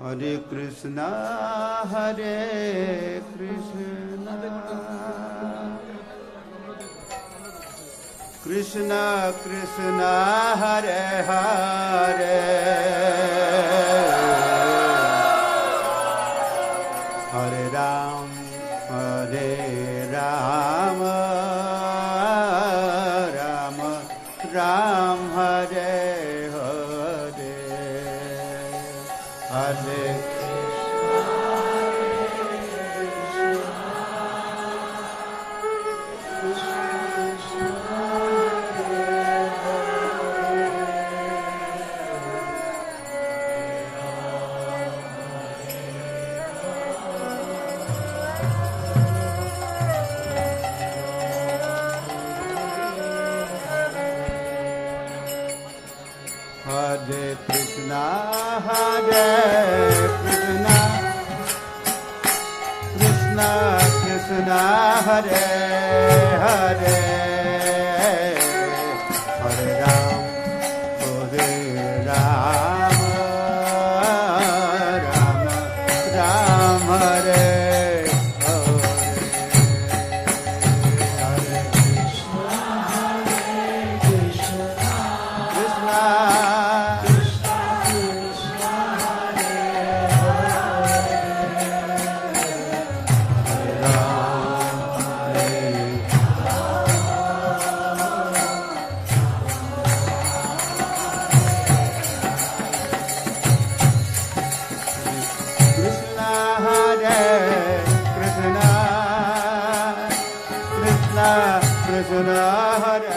Hare Krishna, Hare Krishna, Krishna Krishna, Hare Hare, Hare Ram, Hare Ram, Ram Ram, Hare Hare, Hare Hare Krishna, Hare Krishna, Krishna Krishna, Hare Hare, Hare Ram, Hare Ram, Ram Ram, Hare Hare, Hare Krishna, Krishna. Krishna Hare